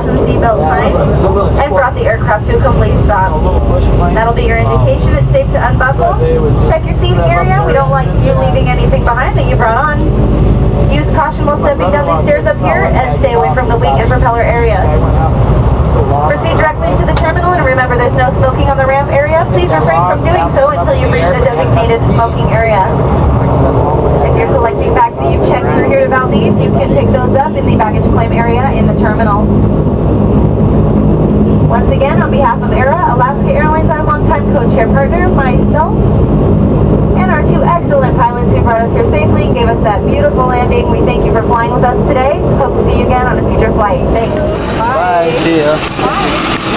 fasten the seatbelt sign, and brought the aircraft to a complete stop. That'll be your indication it's safe to unbuckle. Check your seating area. We don't want you leaving anything behind that you brought on. Use caution while stepping down these stairs up here, and stay away from the wing and propeller areas. Proceed directly to the terminal, and remember there's no smoking on the ramp area. Please refrain from doing so until you reach the designated smoking area. If you're collecting bags that you've checked through here to Valdez, you can pick those up in the baggage claim area in the terminal. Once again, on behalf of ERA, Alaska Airlines, our longtime code-share partner, myself, and our two excellent pilots who brought us here safely and gave us that beautiful landing. We thank you for flying with us today. Hope to see you again on a future flight. Thanks. Bye. See ya. Bye.